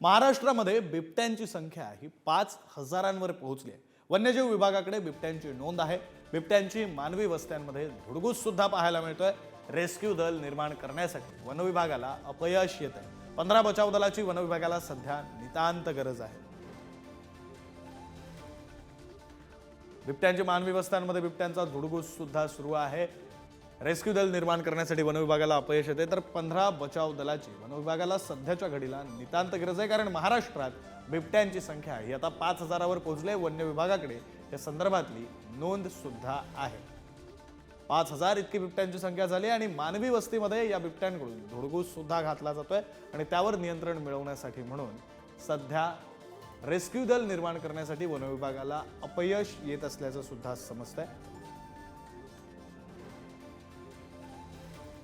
महाराष्ट्रामध्ये बिबट्यांची संख्या ही 5,000वर पोहोचली आहे। वन्यजीव विभागाकडे बिबट्यांची नोंद आहे। बिबट्यांची मानवी वस्त्यांमध्ये धुडगूस सुद्धा पाहायला मिळतोय। रेस्क्यू दल निर्माण करण्यासाठी वन विभागाला अपयश येत आहे। 15 बचाव दलाची वन विभागाला सध्या नितांत गरज आहे। बिबट्यांची मानवी वस्त्यांमध्ये बिबट्यांचा धुडगूस सुद्धा सुरू आहे। रेस्क्यू दल निर्माण करण्यासाठी वन विभागाला अपयश येते, तर 15 बचाव दलाची वन विभागाला सध्याच्या घडीला नितांत गरज आहे। कारण महाराष्ट्रात बिबट्यांची संख्या ही आता 5,000वर पोहोचली। वन्य विभागाकडे या संदर्भातली नोंद सुद्धा आहे। 5,000 इतकी बिबट्यांची संख्या झाली आणि मानवी वस्तीमध्ये या बिबट्यांकडून धुडगूस सुद्धा घातला जातोय आणि त्यावर नियंत्रण मिळवण्यासाठी म्हणून सध्या रेस्क्यू दल निर्माण करण्यासाठी वन विभागाला अपयश येत असल्याचं सुद्धा समजतंय।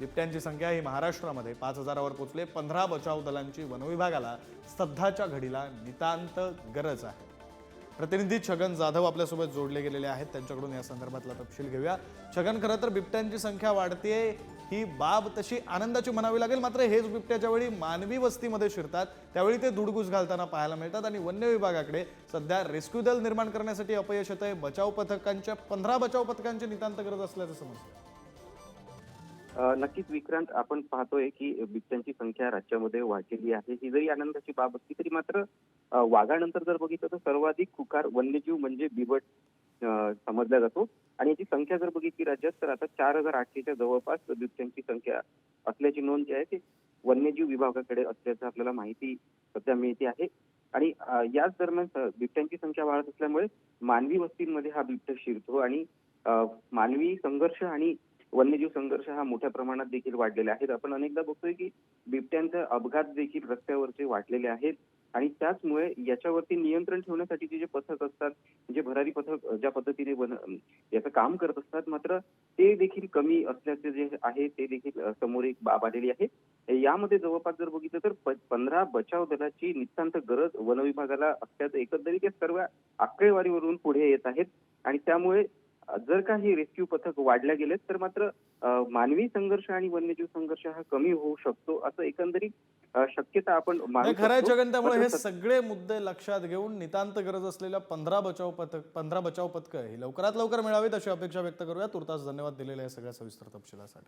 बिबट्यांची संख्या ही महाराष्ट्रामध्ये 5,000वर पोहोचली। 15 बचाव दलांची वन विभागाला सध्याच्या घडीला नितांत गरज आहे। प्रतिनिधी छगन जाधव आपल्यासोबत जोडले गेलेले आहेत, त्यांच्याकडून या संदर्भातला तपशील घेऊया। छगन, खरं तर बिबट्यांची संख्या वाढतेय ही बाब तशी आनंदाची म्हणावी लागेल, मात्र हेच बिबट्या ज्यावेळी मानवी वस्तीमध्ये शिरतात त्यावेळी ते धुडगूस घालताना पाहायला मिळतात आणि वन्य विभागाकडे सध्या रेस्क्यू दल निर्माण करण्यासाठी अपयश येतंय। बचाव पथकांच्या 15 बचाव पथकांची नितांत गरज असल्याचं समजतं। नक्कीच विक्रांत, आपण पाहतोय की बिबट्यांची संख्या राज्यामध्ये वाढलेली आहे। ही जरी आनंदाची बाब असली तरी मात्र वाघानंतर जर बघितलं तर सर्वाधिक खुकार वन्यजीव म्हणजे बिबट समजला जातो आणि याची संख्या जर बघितली राज्यात तर आता 4,800च्या जवळपास बिबट्यांची संख्या असल्याची नोंद जी आहे ती वन्यजीव विभागाकडे असल्याचं आपल्याला माहिती सध्या मिळते आहे। आणि याच दरम्यान बिबट्यांची संख्या वाढत असल्यामुळे मानवी वस्तींमध्ये हा बिबट्या शिरतो आणि मानवी संघर्ष आणि वन्यजीव संघर्ष हा मोठ्या प्रमाणात देखील वाढलेला आहे। आपण अनेकदा बघतोय की बिबट्यांचे अपघात देखील रस्त्यावरचे वाढलेले आहेत आणि त्याचमुळे याच्यावरती नियंत्रण ठेवण्यासाठीचे जे पथक असतात, जे भरारी पथक ज्या पद्धतीने याचं काम करत असतात, मात्र ते देखील कमी असल्याचे जे आहे ते देखील समोर एक बाब आलेली आहे। यामध्ये जवळपास जर बघितलं तर 15 बचाव दलाची नितांत गरज वन विभागाला असल्याचं एकंदरीत या सर्व आकडेवारीवरून पुढे येत आहेत आणि त्यामुळे जर का हे रेस्क्यू पथक वाढल्या गेलेत तर मात्र मानवी संघर्ष आणि वन्यजीव संघर्ष हा कमी होऊ शकतो असं एकंदरीत शक्यता आपण मानू शकतो। खरंय छगन, त्यामुळे हे सगळे मुद्दे लक्षात घेऊन नितांत गरज असलेल्या 15 बचाव पथक ही लवकरात लवकर मिळावीत अशी अपेक्षा व्यक्त करूया। तुर्तास धन्यवाद दिलेल्या या सगळ्या सविस्तर तपशिलासाठी।